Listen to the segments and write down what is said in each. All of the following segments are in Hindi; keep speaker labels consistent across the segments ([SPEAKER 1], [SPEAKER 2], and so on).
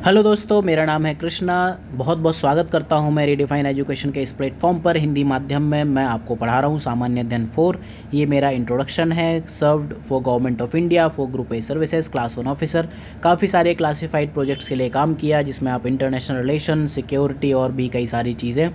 [SPEAKER 1] हेलो दोस्तों, मेरा नाम है कृष्णा। बहुत बहुत स्वागत करता हूं मैं रीडिफाइन एजुकेशन के इस प्लेटफॉर्म पर। हिंदी माध्यम में मैं आपको पढ़ा रहा हूं सामान्य अध्ययन 4। ये मेरा इंट्रोडक्शन है। Served for government of India for group A services, class 1 officer. काफ़ी सारे क्लासिफाइड प्रोजेक्ट्स के लिए काम किया, जिसमें आप इंटरनेशनल रिलेशन, सिक्योरिटी और भी कई सारी चीज़ें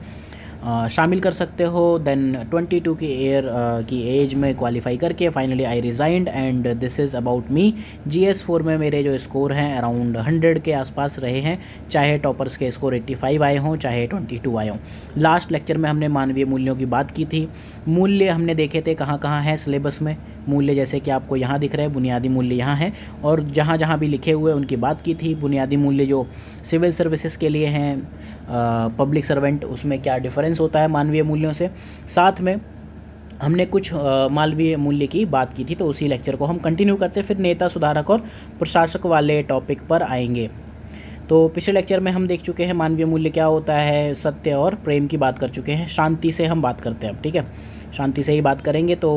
[SPEAKER 1] शामिल कर सकते हो। देन 22 की एज में क्वालिफाई करके finally I resigned and this is about me. GS4 में मेरे जो स्कोर हैं अराउंड 100 के आसपास रहे हैं, चाहे टॉपर्स के स्कोर 85 आए हों, चाहे 22 आए हों। लास्ट लेक्चर में हमने मानवीय मूल्यों की बात की थी। मूल्य हमने देखे थे कहाँ कहाँ हैं सिलेबस में। मूल्य जैसे कि आपको यहाँ दिख रहे हैं, बुनियादी मूल्य यहाँ है, और जहाँ जहाँ भी लिखे हुए उनकी बात की थी। बुनियादी मूल्य जो सिविल सर्विसेज के लिए हैं, पब्लिक सर्वेंट, उसमें क्या डिफरेंस होता है मानवीय मूल्यों से। साथ में हमने कुछ मानवीय मूल्य की बात की थी, तो उसी लेक्चर को हम कंटिन्यू करते फिर नेता, सुधारक और प्रशासक वाले टॉपिक पर आएंगे। तो पिछले लेक्चर में हम देख चुके हैं मानवीय मूल्य क्या होता है, सत्य और प्रेम की बात कर चुके हैं। शांति से हम बात करते हैं अब, ठीक है, शांति से ही बात करेंगे। तो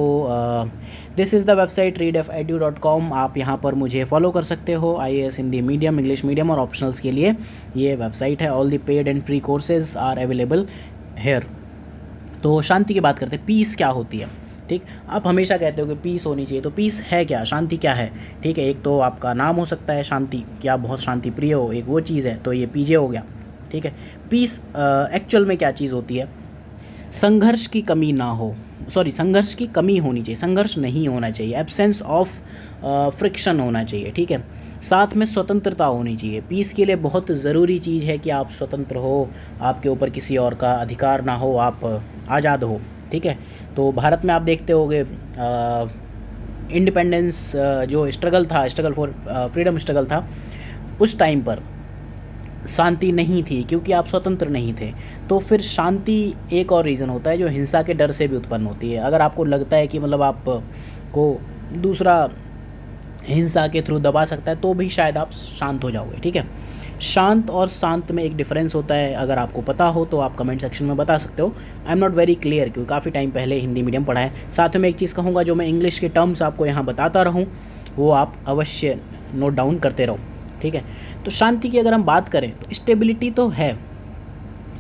[SPEAKER 1] this is the website readedu.com। आप यहाँ पर मुझे फॉलो कर सकते हो। IAS Hindi medium, English medium और ऑप्शनल्स के लिए ये वेबसाइट है। All the paid and free courses are available here. तो शांति की बात करते हैं। पीस क्या होती है, ठीक। आप हमेशा कहते हो कि पीस होनी चाहिए, तो पीस है क्या, शांति क्या है, ठीक है। एक तो आपका नाम हो सकता है शांति, कि आप बहुत शांति प्रिय हो, एक वो चीज़ है, तो ये पीजे हो गया, ठीक है। पीस एक्चुअल में क्या चीज़ होती है? संघर्ष की कमी ना हो, संघर्ष की कमी होनी चाहिए, संघर्ष नहीं होना चाहिए, एब्सेंस ऑफ फ्रिक्शन होना चाहिए, ठीक है। साथ में स्वतंत्रता होनी चाहिए। पीस के लिए बहुत ज़रूरी चीज़ है कि आप स्वतंत्र हो, आपके ऊपर किसी और का अधिकार ना हो, आप आज़ाद हो, ठीक है। तो भारत में आप देखते होंगे इंडिपेंडेंस जो स्ट्रगल फॉर फ्रीडम स्ट्रगल था, उस टाइम पर शांति नहीं थी, क्योंकि आप स्वतंत्र नहीं थे। तो फिर शांति एक और रीज़न होता है जो हिंसा के डर से भी उत्पन्न होती है। अगर आपको लगता है कि मतलब आप को दूसरा हिंसा के थ्रू दबा सकता है, तो भी शायद आप शांत हो जाओगे, ठीक है। शांत और शांत में एक डिफरेंस होता है। अगर आपको पता हो तो आप कमेंट सेक्शन में बता सकते हो। I am not very clear, क्योंकि काफ़ी टाइम पहले हिंदी मीडियम पढ़ा है। साथ में एक चीज़ कहूँगा, जो मैं इंग्लिश के टर्म्स आपको यहाँ बताता रहूँ, वो आप अवश्य नोट डाउन करते रहो, ठीक है। तो शांति की अगर हम बात करें तो स्टेबिलिटी तो है,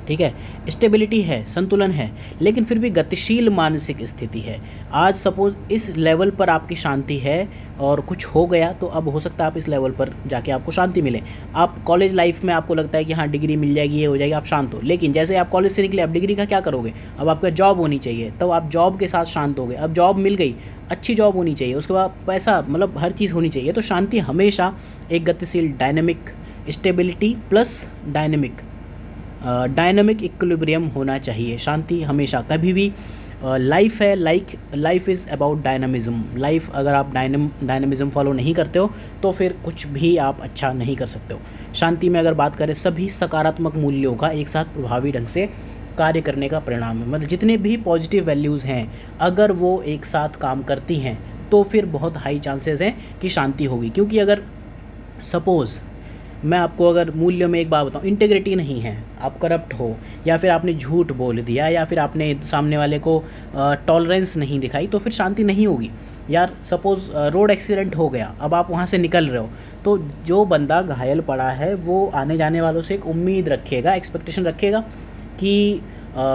[SPEAKER 1] ठीक है, स्टेबिलिटी है, संतुलन है, लेकिन फिर भी गतिशील मानसिक स्थिति है। आज सपोज़ इस लेवल पर आपकी शांति है और कुछ हो गया, तो अब हो सकता है आप इस लेवल पर जाके आपको शांति मिले। आप कॉलेज लाइफ में आपको लगता है कि हाँ डिग्री मिल जाएगी, ये हो जाएगी, आप शांत हो, लेकिन जैसे आप कॉलेज से निकले, अब डिग्री का क्या करोगे? अब आपका जॉब होनी चाहिए, तो आप जॉब के साथ शांत हो गए। अब जॉब मिल गई, अच्छी जॉब होनी चाहिए, उसके बाद पैसा, मतलब हर चीज़ होनी चाहिए। तो शांति हमेशा एक गतिशील, dynamic, stability plus dynamic equilibrium होना चाहिए। शांति हमेशा, कभी भी लाइफ है, लाइफ इज़ अबाउट डायनामिज़म। लाइफ अगर आप डायनामिज़म फॉलो नहीं करते हो, तो फिर कुछ भी आप अच्छा नहीं कर सकते हो। शांति में अगर बात करें, सभी सकारात्मक मूल्यों का एक साथ प्रभावी ढंग से कार्य करने का परिणाम है। मतलब जितने भी पॉजिटिव वैल्यूज़ हैं, अगर वो एक साथ काम करती हैं, तो फिर बहुत हाई चांसेस हैं कि शांति होगी। क्योंकि अगर सपोज़ मैं आपको अगर मूल्य में एक बात बताऊँ, इंटीग्रिटी नहीं है, आप करप्ट हो, या फिर आपने झूठ बोल दिया, या फिर आपने सामने वाले को टॉलरेंस नहीं दिखाई, तो फिर शांति नहीं होगी। यार सपोज़ रोड एक्सीडेंट हो गया, अब आप वहाँ से निकल रहे हो, तो जो बंदा घायल पड़ा है वो आने जाने वालों से एक उम्मीद रखेगा, एक्सपेक्टेशन रखेगा कि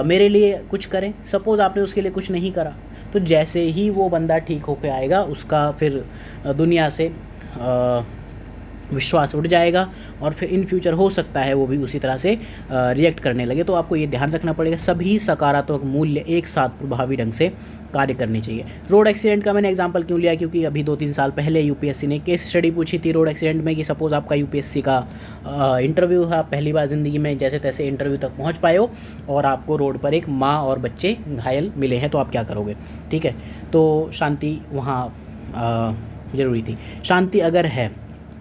[SPEAKER 1] मेरे लिए कुछ करें। सपोज़ आपने उसके लिए कुछ नहीं करा, तो जैसे ही वो बंदा ठीक होकर आएगा, उसका फिर दुनिया से विश्वास उठ जाएगा, और फिर इन फ्यूचर हो सकता है वो भी उसी तरह से रिएक्ट करने लगे। तो आपको ये ध्यान रखना पड़ेगा, सभी सकारात्मक मूल्य एक साथ प्रभावी ढंग से कार्य करने चाहिए। रोड एक्सीडेंट का मैंने एग्जांपल क्यों लिया? क्योंकि अभी 2-3 साल पहले UPSC ने केस स्टडी पूछी थी रोड एक्सीडेंट में, कि सपोज़ आपका UPSC का इंटरव्यू है, आप पहली बार ज़िंदगी में जैसे तैसे इंटरव्यू तक पहुँच पाए हो, और आपको रोड पर एक माँ और बच्चे घायल मिले हैं, तो आप क्या करोगे, ठीक है। तो शांति वहाँ ज़रूरी थी। शांति अगर है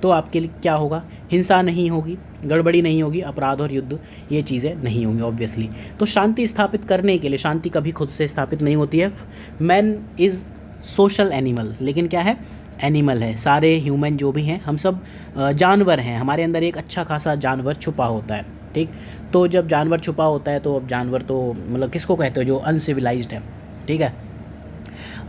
[SPEAKER 1] तो आपके लिए क्या होगा? हिंसा नहीं होगी, गड़बड़ी नहीं होगी, अपराध और युद्ध ये चीज़ें नहीं होंगी ऑब्वियसली। तो शांति स्थापित करने के लिए, शांति कभी खुद से स्थापित नहीं होती है। मैन इज़ सोशल एनिमल, लेकिन क्या है? एनिमल है। सारे ह्यूमन जो भी हैं, हम सब जानवर हैं, हमारे अंदर एक अच्छा खासा जानवर छुपा होता है, ठीक। तो जब जानवर छुपा होता है, तो अब जानवर तो मतलब किसको कहते हो? जो अनसिविलाइज्ड है, ठीक है।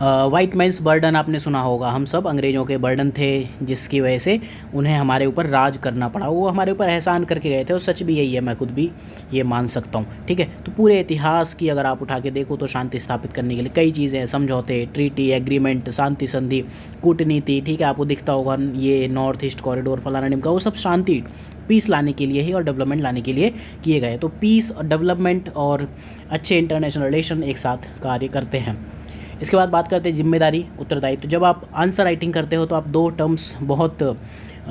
[SPEAKER 1] वाइट मैंस बर्डन आपने सुना होगा, हम सब अंग्रेज़ों के बर्डन थे जिसकी वजह से उन्हें हमारे ऊपर राज करना पड़ा, वो हमारे ऊपर एहसान करके गए थे और सच भी यही है, मैं खुद भी ये मान सकता हूँ। ठीक है, तो पूरे इतिहास की अगर आप उठा के देखो तो शांति स्थापित करने के लिए कई चीज़ें हैं, समझौते, ट्रीटी, एग्रीमेंट, शांति संधि, कूटनीति। ठीक है, आपको दिखता होगा ये नॉर्थ ईस्ट कॉरिडोर फलाना ढिमका, वो सब शांति पीस लाने के लिए ही और डेवलपमेंट लाने के लिए किए गए। तो पीस और डेवलपमेंट और अच्छे इंटरनेशनल रिलेशन एक साथ कार्य करते हैं। इसके बाद बात करते हैं जिम्मेदारी, उत्तरदायित्व। तो जब आप आंसर राइटिंग करते हो तो आप दो टर्म्स बहुत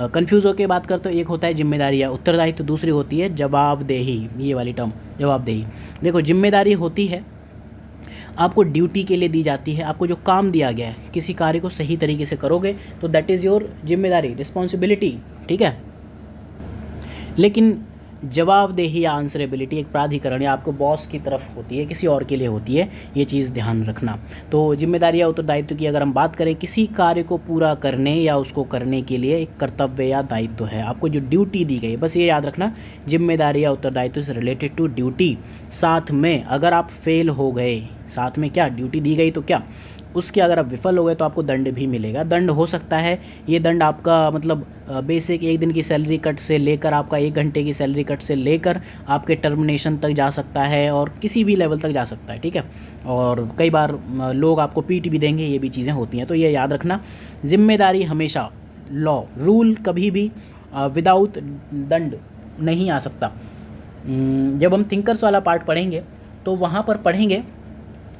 [SPEAKER 1] कंफ्यूज होकर बात करते हो, एक होता है जिम्मेदारी या उत्तरदायित्व, दूसरी होती है जवाबदेही, ये वाली टर्म जवाबदेही। देखो, जिम्मेदारी होती है आपको ड्यूटी के लिए दी जाती है, आपको जो काम दिया गया है किसी कार्य को सही तरीके से करोगे तो दैट इज़ योर जिम्मेदारी, रिस्पॉन्सिबिलिटी। ठीक है, लेकिन जवाबदेही या आंसरेबिलिटी एक प्राधिकरण या आपको बॉस की तरफ होती है, किसी और के लिए होती है, ये चीज़ ध्यान रखना। तो जिम्मेदारी या उत्तरदायित्व की अगर हम बात करें, किसी कार्य को पूरा करने या उसको करने के लिए एक कर्तव्य या दायित्व है, आपको जो ड्यूटी दी गई, बस ये याद रखना, जिम्मेदारी या उत्तरदायित्व से रिलेटेड टू ड्यूटी। साथ में अगर आप फेल हो गए, साथ में क्या ड्यूटी दी गई तो क्या उसके अगर आप विफल हो गए तो आपको दंड भी मिलेगा। दंड हो सकता है, ये दंड आपका मतलब बेसिक एक दिन की सैलरी कट से लेकर आपका 1 घंटे की सैलरी कट से लेकर आपके टर्मिनेशन तक जा सकता है और किसी भी लेवल तक जा सकता है। ठीक है, और कई बार लोग आपको पीट भी देंगे, ये भी चीज़ें होती हैं। तो ये याद रखना, जिम्मेदारी हमेशा लॉ रूल कभी भी विदाउट दंड नहीं आ सकता। जब हम थिंकर्स वाला पार्ट पढ़ेंगे तो वहाँ पर पढ़ेंगे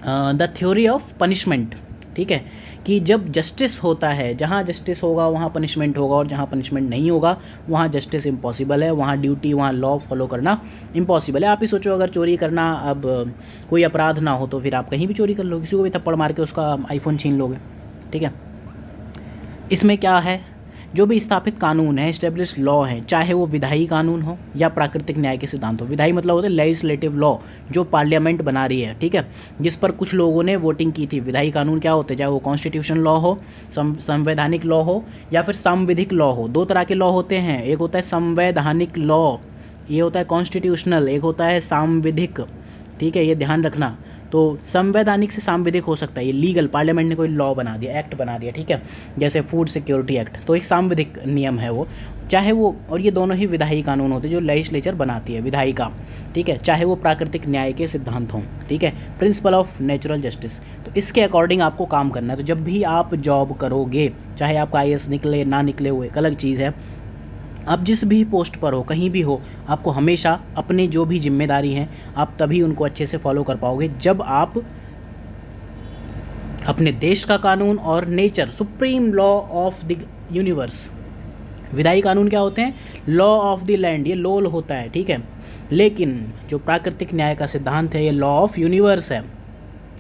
[SPEAKER 1] द थ्योरी ऑफ पनिशमेंट। ठीक है, कि जब जस्टिस होता है, जहाँ जस्टिस होगा वहाँ पनिशमेंट होगा और जहाँ पनिशमेंट नहीं होगा वहाँ जस्टिस इम्पॉसिबल है, वहाँ ड्यूटी, वहाँ लॉ फॉलो करना इम्पॉसिबल है। आप ही सोचो, अगर चोरी करना अब कोई अपराध ना हो तो फिर आप कहीं भी चोरी कर लो, किसी को भी थप्पड़ मार के उसका आईफोन छीन लोगे। ठीक है, इसमें क्या है, जो भी स्थापित कानून है, एस्टेब्लिश लॉ है, चाहे वो विधायी कानून हो या प्राकृतिक न्याय के सिद्धांत हो। विधायी मतलब होता है लेजिस्लेटिव लॉ, जो पार्लियामेंट बना रही है, ठीक है, जिस पर कुछ लोगों ने वोटिंग की थी। विधायी कानून क्या होते हैं, चाहे वो कॉन्स्टिट्यूशन लॉ हो, संवैधानिक लॉ हो या फिर संविधिक लॉ हो। दो तरह के लॉ होते हैं, एक होता है संवैधानिक लॉ, ये होता है कॉन्स्टिट्यूशनल, एक होता है सांविधिक। ठीक है, ये ध्यान रखना। तो संवैधानिक से सांविधिक हो सकता है, ये लीगल, पार्लियामेंट ने कोई लॉ बना दिया, एक्ट बना दिया, ठीक है, जैसे फूड सिक्योरिटी एक्ट, तो एक सांविधिक नियम है वो, चाहे वो, और ये दोनों ही विधायी कानून होते हैं जो लेजिस्लेचर बनाती है, विधायी का। ठीक है, चाहे वो प्राकृतिक न्याय के सिद्धांत हों, ठीक है, प्रिंसिपल ऑफ नेचुरल जस्टिस। तो इसके अकॉर्डिंग आपको काम करना है। तो जब भी आप जॉब करोगे, चाहे आपका IAS निकले ना निकले, वो एक अलग चीज़ है, आप जिस भी पोस्ट पर हो, कहीं भी हो, आपको हमेशा अपने जो भी जिम्मेदारी हैं आप तभी उनको अच्छे से फॉलो कर पाओगे जब आप अपने देश का कानून और nature, supreme law of the universe. विधायी कानून क्या होते हैं, लॉ ऑफ द लैंड, ये लोल होता है, ठीक है, लेकिन जो प्राकृतिक न्याय का सिद्धांत है ये लॉ ऑफ यूनिवर्स है,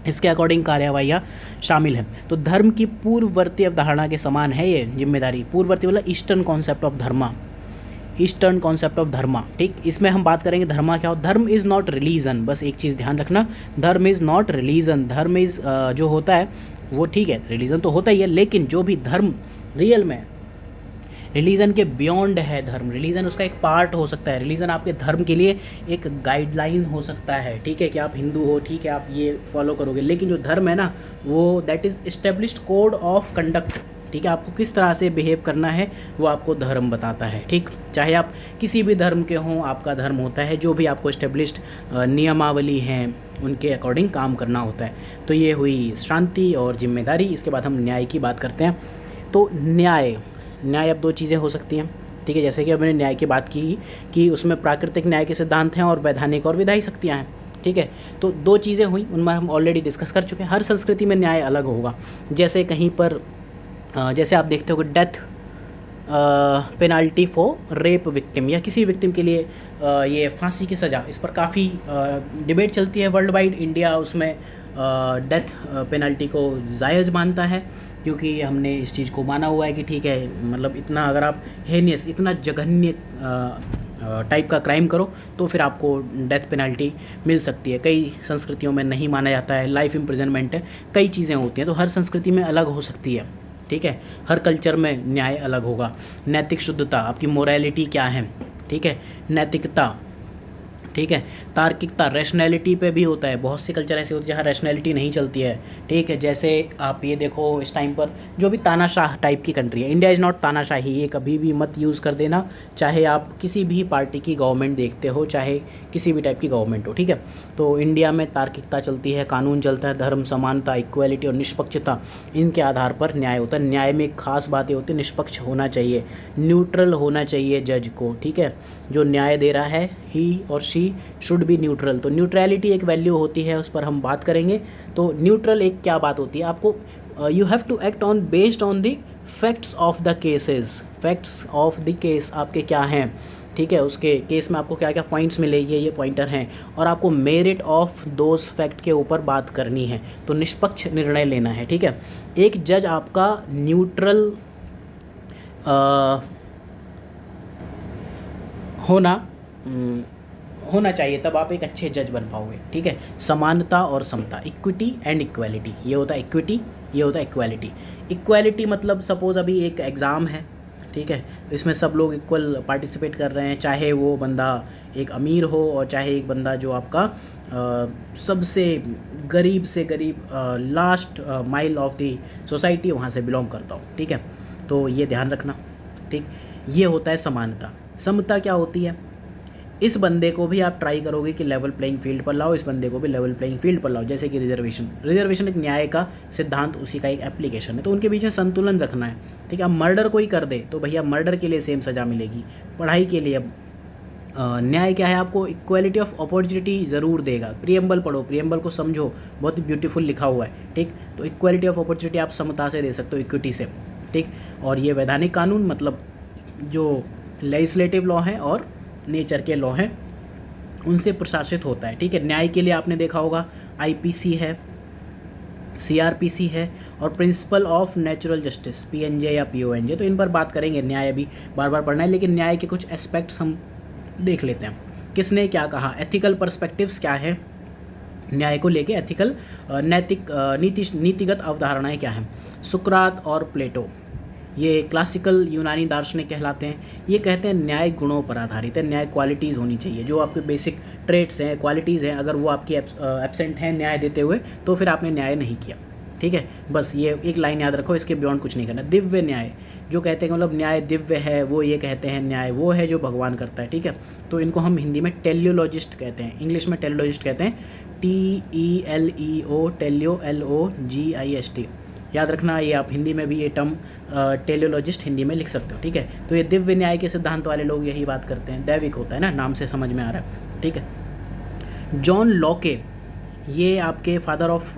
[SPEAKER 1] इसके अकॉर्डिंग कार्यवाहियाँ शामिल हैं। तो धर्म की पूर्ववर्ती अवधारणा के समान है ये जिम्मेदारी। पूर्ववर्ती मतलब eastern concept of dharma, eastern concept of dharma. ठीक, इसमें हम बात करेंगे धर्मा क्या हो। धर्म इज़ नॉट रिलीजन, बस एक चीज़ ध्यान रखना, धर्म इज़ नॉट रिलीजन। धर्म इज़ जो होता है वो ठीक है, रिलीजन तो होता ही है, लेकिन जो भी धर्म रियल में रिलीजन के बियॉन्ड है, धर्म रिलीजन उसका एक पार्ट हो सकता है। रिलीजन आपके धर्म के लिए एक गाइडलाइन हो सकता है, ठीक है, कि आप हिंदू हो, ठीक है, आप ये फॉलो करोगे, लेकिन जो धर्म है ना वो that is established code of conduct. ठीक है, आपको किस तरह से बिहेव करना है वो आपको धर्म बताता है। ठीक, चाहे आप किसी भी धर्म के हों, आपका धर्म होता है, जो भी आपको एस्टेब्लिश्ड नियमावली हैं उनके अकॉर्डिंग काम करना होता है। तो ये हुई शांति और जिम्मेदारी। इसके बाद हम न्याय की बात करते हैं। तो न्याय अब दो चीज़ें हो सकती हैं, ठीक है, जैसे कि हमने न्याय की बात की कि उसमें प्राकृतिक न्याय के सिद्धांत हैं और वैधानिक और विधायी शक्तियाँ हैं। ठीक है, तो दो चीज़ें हुई, उनमें हम ऑलरेडी डिस्कस कर चुके हैं। हर संस्कृति में न्याय अलग होगा। जैसे कहीं पर जैसे आप देखते हो कि death penalty for rape victim, या किसी विक्टिम के लिए ये फांसी की सज़ा, इस पर काफ़ी डिबेट चलती है वर्ल्ड वाइड। इंडिया उसमें डेथ पेनल्टी को जायज़ मानता है, क्योंकि हमने इस चीज़ को माना हुआ है कि ठीक है, मतलब इतना अगर आप हेनियस, इतना जघन्य टाइप का क्राइम करो तो फिर आपको डेथ पेनल्टी मिल सकती है। कई संस्कृतियों में नहीं माना जाता है, लाइफ इम्प्रिजनमेंट है, कई चीज़ें होती हैं। तो हर संस्कृति में अलग हो सकती है, ठीक है, हर कल्चर में न्याय अलग होगा। नैतिक शुद्धता, आपकी मोरालिटी क्या है, ठीक है, नैतिकता, ठीक है। तार्किकता, रैशनैलिटी पे भी होता है। बहुत से कल्चर ऐसे होते हैं जहाँ रैशनैलिटी नहीं चलती है, ठीक है। जैसे आप ये देखो इस टाइम पर जो भी तानाशाह टाइप की कंट्री है, इंडिया इज़ नॉट तानाशाही, ये कभी भी मत यूज़ कर देना, चाहे आप किसी भी पार्टी की गवर्नमेंट देखते हो, चाहे किसी भी टाइप की गवर्नमेंट हो, ठीक है। तो इंडिया में तार्किकता चलती है, कानून चलता है, धर्म, समानता, इक्वलिटी और निष्पक्षता, इनके आधार पर न्याय होता है। न्याय में खास बातें होती हैं, निष्पक्ष होना चाहिए, न्यूट्रल होना चाहिए जज को, ठीक है। जो न्याय दे रहा है ही और शी शुड बी न्यूट्रल। तो न्यूट्रलिटी एक वैल्यू होती है, उस पर हम बात करेंगे। तो न्यूट्रल एक क्या बात होती है, आपको you have to act on based on the facts of the cases. Facts of the case आपके क्या हैं, ठीक है, उसके केस में आपको क्या क्या पॉइंट्स मिले, ये पॉइंटर हैं, और आपको मेरिट ऑफ दोज फैक्ट के ऊपर बात करनी है। तो निष्पक्ष निर्णय लेना है, ठीक है। एक जज आपका न्यूट्रल होना चाहिए, तब आप एक अच्छे जज बन पाओगे, ठीक है। समानता और समता, इक्विटी एंड इक्वालिटी, ये होता है इक्विटी, ये होता है इक्वालिटी। इक्वालिटी मतलब सपोज़ अभी एक एग्ज़ाम है, ठीक है, इसमें सब लोग इक्वल पार्टिसिपेट कर रहे हैं, चाहे वो बंदा एक अमीर हो और चाहे एक बंदा जो आपका सबसे गरीब से गरीब last mile of the society वहाँ से बिलोंग करता हो, ठीक है। तो ये ध्यान रखना, ठीक। ये होता है समानता। समता क्या होती है, इस बंदे को भी आप ट्राई करोगे कि लेवल प्लेइंग फील्ड पर लाओ, इस बंदे को भी लेवल प्लेइंग फील्ड पर लाओ। जैसे कि रिजर्वेशन एक न्याय का सिद्धांत, उसी का एक एप्लीकेशन है। तो उनके बीच में संतुलन रखना है, ठीक है। अब मर्डर कोई कर दे तो भैया मर्डर के लिए सेम सज़ा मिलेगी। पढ़ाई के लिए न्याय क्या है, आपको इक्वालिटी ऑफ अपॉर्चुनिटी ज़रूर देगा। प्रियम्बल पढ़ो, प्रियम्बल को समझो, बहुत ही ब्यूटीफुल लिखा हुआ है, ठीक। तो इक्वालिटी ऑफ अपॉर्चुनिटी आप समता से दे सकते हो, इक्विटी से, ठीक। और ये वैधानिक कानून मतलब जो लेजिस्लेटिव लॉ है और नेचर के लॉ हैं उनसे प्रशासित होता है, ठीक है। न्याय के लिए आपने देखा होगा आईपीसी है, सीआरपीसी है और प्रिंसिपल ऑफ नेचुरल जस्टिस पीएनजे या पीओएनजे। तो इन पर बात करेंगे, न्याय अभी बार बार पढ़ना है, लेकिन न्याय के कुछ एस्पेक्ट्स हम देख लेते हैं। किसने क्या कहा, एथिकल पर्सपेक्टिव्स क्या है न्याय को लेके, एथिकल नैतिक नीतिगत अवधारणाएं क्या हैं। सुकरात और प्लेटो ये क्लासिकल यूनानी दार्शनिक कहलाते हैं। ये कहते हैं न्याय गुणों पर आधारित है, न्याय क्वालिटीज़ होनी चाहिए, जो आपके बेसिक ट्रेट्स हैं, क्वालिटीज़ हैं, अगर वो आपकी एब्सेंट हैं न्याय देते हुए तो फिर आपने न्याय नहीं किया, ठीक है। बस ये एक लाइन याद रखो, इसके बियॉन्ड कुछ नहीं करना। दिव्य न्याय जो कहते हैं मतलब न्याय दिव्य है, वो ये कहते हैं न्याय वो है जो भगवान करता है, ठीक है। तो इनको हम हिंदी में टेलियोलॉजिस्ट कहते हैं, इंग्लिश में टेलियोलॉजिस्ट कहते हैं, TELEO, टेलियो LOGIST। याद रखना, ये आप हिंदी में भी ये टर्म टेलियोलॉजिस्ट हिंदी में लिख सकते हो, ठीक है। तो ये दिव्य न्याय के सिद्धांत वाले लोग यही बात करते हैं, दैविक होता है ना, नाम से समझ में आ रहा है, ठीक है। जॉन लॉके ये आपके फादर ऑफ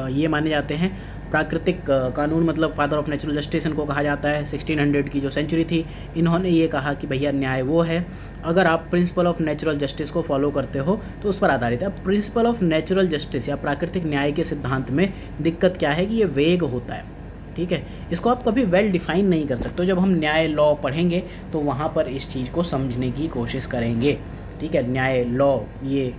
[SPEAKER 1] ये माने जाते हैं प्राकृतिक कानून, मतलब फादर ऑफ नेचुरल जस्टिस इनको कहा जाता है। 1600 की जो सेंचुरी थी, इन्होंने ये कहा कि भैया न्याय वो है अगर आप प्रिंसिपल ऑफ नेचुरल जस्टिस को फॉलो करते हो तो उस पर आधारित है। अब प्रिंसिपल ऑफ नेचुरल जस्टिस या प्राकृतिक न्याय के सिद्धांत में दिक्कत क्या है कि ये वेग होता है, ठीक है। इसको आप कभी वेल डिफाइन नहीं कर सकते। जब हम न्याय लॉ पढ़ेंगे तो वहाँ पर इस चीज़ को समझने की कोशिश करेंगे, ठीक है। न्याय लॉ ये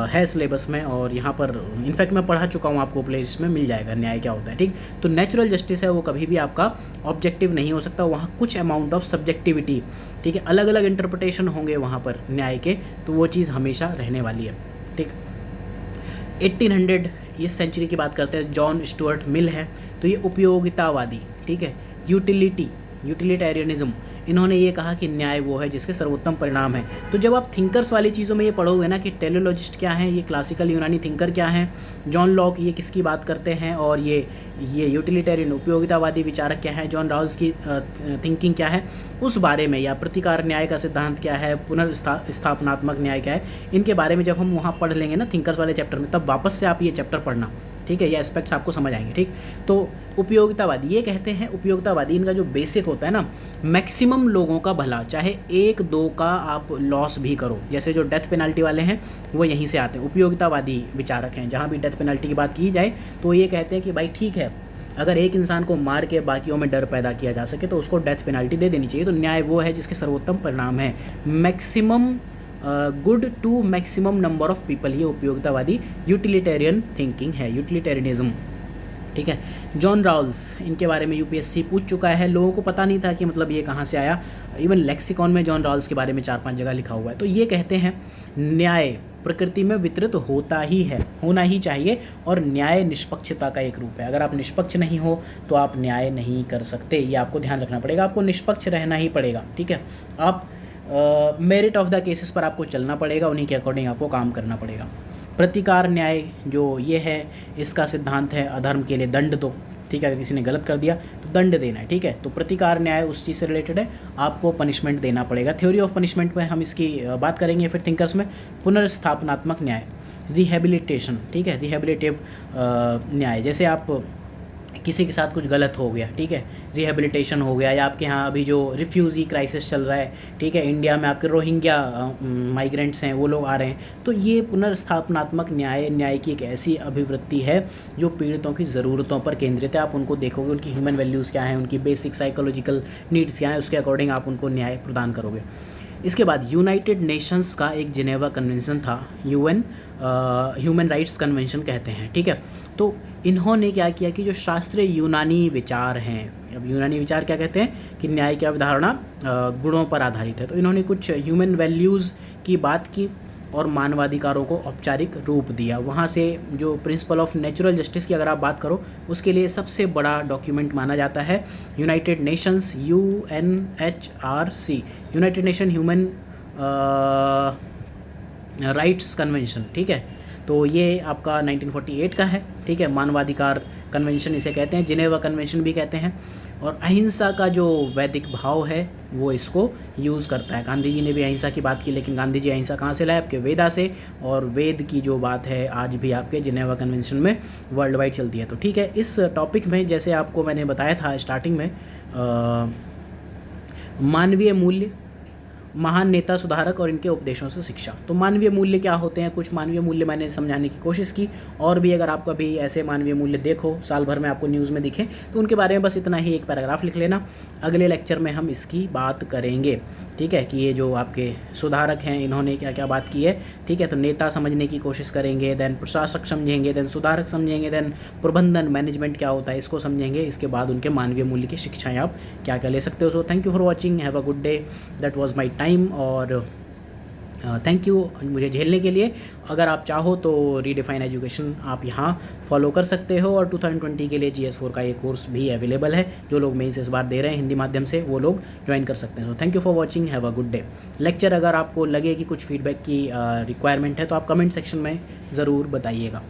[SPEAKER 1] है सिलेबस में, और यहाँ पर इनफैक्ट मैं पढ़ा चुका हूँ, आपको प्लेलिस्ट में मिल जाएगा न्याय क्या होता है, ठीक। तो नेचुरल जस्टिस है वो कभी भी आपका ऑब्जेक्टिव नहीं हो सकता, वहाँ कुछ अमाउंट ऑफ सब्जेक्टिविटी, ठीक है, अलग अलग इंटरप्रिटेशन होंगे वहाँ पर न्याय के, तो वो चीज़ हमेशा रहने वाली है, ठीक। 1800 इस सेंचुरी की बात करते हैं, जॉन स्टुअर्ट मिल है, तो ये उपयोगितावादी, ठीक है, यूटिलिटेरियनिज्म, इन्होंने ये कहा कि न्याय वो है जिसके सर्वोत्तम परिणाम है। तो जब आप थिंकर्स वाली चीज़ों में ये पढ़ोगे ना कि टेलियोलॉजिस्ट क्या हैं, ये क्लासिकल यूनानी थिंकर क्या हैं, जॉन लॉक ये किसकी बात करते हैं, और ये यूटिलिटेरियन उपयोगितावादी विचारक क्या है, जॉन राउल्स की थिंकिंग क्या है, उस बारे में, या प्रतिकार न्याय का सिद्धांत क्या है, पुनर्स्थापनात्मक न्याय क्या है, इनके बारे में जब हम वहाँ पढ़ लेंगे ना थिंकर्स वाले चैप्टर में, तब वापस से आप ये चैप्टर पढ़ना, ठीक है, ये एस्पेक्ट्स आपको समझ आएंगे, ठीक। तो उपयोगितावादी ये कहते हैं, उपयोगितावादी इनका जो बेसिक होता है ना, मैक्सिमम लोगों का भला, चाहे 1-2 का आप लॉस भी करो, जैसे जो डेथ पेनल्टी वाले हैं वो यहीं से आते हैं, उपयोगितावादी विचारक हैं। जहाँ भी डेथ पेनल्टी की बात की जाए तो ये कहते हैं कि भाई ठीक है, अगर एक इंसान को मार के बाकियों में डर पैदा किया जा सके तो उसको डेथ पेनल्टी दे देनी चाहिए। तो न्याय वो है जिसके सर्वोत्तम परिणाम है, maximum good to maximum number of people, ये उपयोगितावादी यूटिलिटेरियन थिंकिंग है, यूटिलिटेरियनिज्म। ठीक है। जॉन राउल्स, इनके बारे में यूपीएससी पूछ चुका है, लोगों को पता नहीं था कि मतलब ये कहाँ से आया। इवन लेक्सिकॉन में जॉन राउल्स के बारे में 4-5 जगह लिखा हुआ है। तो ये कहते हैं न्याय प्रकृति में वितरित होता ही है, होना ही चाहिए, और न्याय निष्पक्षता का एक रूप है। अगर आप निष्पक्ष नहीं हो तो आप न्याय नहीं कर सकते, ये आपको ध्यान रखना पड़ेगा। आपको निष्पक्ष रहना ही पड़ेगा, ठीक है। आप मेरिट ऑफ द केसेस पर आपको चलना पड़ेगा, उन्हीं के अकॉर्डिंग आपको काम करना पड़ेगा। प्रतिकार न्याय जो ये है, इसका सिद्धांत है अधर्म के लिए दंड दो, ठीक है। अगर किसी ने गलत कर दिया तो दंड देना है, ठीक है। तो प्रतिकार न्याय उस चीज़ से रिलेटेड है, आपको पनिशमेंट देना पड़ेगा। थ्योरी ऑफ पनिशमेंट में हम इसकी बात करेंगे फिर थिंकर्स में। पुनर्स्थापनात्मक न्याय, रिहेबिलिटेशन, ठीक है, रिहेबिलिटेटिव न्याय, जैसे आप किसी के साथ कुछ गलत हो गया, ठीक है, रिहेबिलिटेशन हो गया। या आपके यहाँ अभी जो रिफ्यूज़ी क्राइसिस चल रहा है, ठीक है, इंडिया में आपके रोहिंग्या माइग्रेंट्स हैं, वो लोग आ रहे हैं, तो ये पुनर्स्थापनात्मक न्याय की एक ऐसी अभिवृत्ति है जो पीड़ितों की ज़रूरतों पर केंद्रित है। आप उनको देखोगे, उनकी ह्यूमन वैल्यूज़ क्या हैं, उनकी बेसिक साइकोलॉजिकल नीड्स क्या हैं, उसके अकॉर्डिंग आप उनको न्याय प्रदान करोगे। इसके बाद यूनाइटेड नेशंस का एक जिनेवा कन्वेंशन था, यूएन ह्यूमन राइट्स कन्वेंशन कहते हैं, ठीक है। तो इन्होंने क्या किया कि जो शास्त्रीय यूनानी विचार हैं, अब यूनानी विचार क्या कहते हैं कि न्याय की अवधारणा गुणों पर आधारित है, तो इन्होंने कुछ ह्यूमन वैल्यूज़ की बात की और मानवाधिकारों को औपचारिक रूप दिया। वहाँ से जो प्रिंसिपल ऑफ नेचुरल जस्टिस की अगर आप बात करो, उसके लिए सबसे बड़ा डॉक्यूमेंट माना जाता है United Nations, UNHRC, United nation human rights convention, ठीक है। तो ये आपका 1948 का है, ठीक है। मानवाधिकार कन्वेंशन इसे कहते हैं, जिनेवा कन्वेंशन भी कहते हैं। और अहिंसा का जो वैदिक भाव है वो इसको यूज़ करता है। गांधी जी ने भी अहिंसा की बात की, लेकिन गांधी जी अहिंसा कहाँ से लाए? आपके वेदा से, और वेद की जो बात है आज भी आपके जिनेवा कन्वेंशन में वर्ल्ड वाइड चलती है। तो ठीक है, इस टॉपिक में जैसे आपको मैंने बताया था स्टार्टिंग में, मानवीय मूल्य, महान नेता सुधारक और इनके उपदेशों से शिक्षा। तो मानवीय मूल्य क्या होते हैं, कुछ मानवीय मूल्य मैंने समझाने की कोशिश की, और भी अगर आप कभी ऐसे मानवीय मूल्य देखो साल भर में आपको न्यूज़ में दिखे तो उनके बारे में बस इतना ही एक पैराग्राफ लिख लेना। अगले लेक्चर में हम इसकी बात करेंगे, ठीक है, कि ये जो आपके सुधारक हैं इन्होंने क्या क्या बात की है, ठीक है। तो नेता समझने की कोशिश करेंगे, देन प्रशासक समझेंगे, देन सुधारक समझेंगे, देन प्रबंधन मैनेजमेंट क्या होता है इसको समझेंगे। इसके बाद उनके मानवीय मूल्य की शिक्षाएँ आप क्या क्या ले सकते हो। So thank you for watching, have a good day, that was my time, और थैंक यू मुझे झेलने के लिए। अगर आप चाहो तो रीडिफाइन एजुकेशन आप यहाँ फॉलो कर सकते हो, और 2020 के लिए GS4 का एक कोर्स भी अवेलेबल है। जो लोग मेंस इस बार दे रहे हैं हिंदी माध्यम से, वो लोग ज्वाइन कर सकते हैं। तो thank you for watching, have a good day. Lecture अगर आपको लगे कि कुछ फीडबैक की रिक्वायरमेंट है तो आप कमेंट सेक्शन में ज़रूर बताइएगा।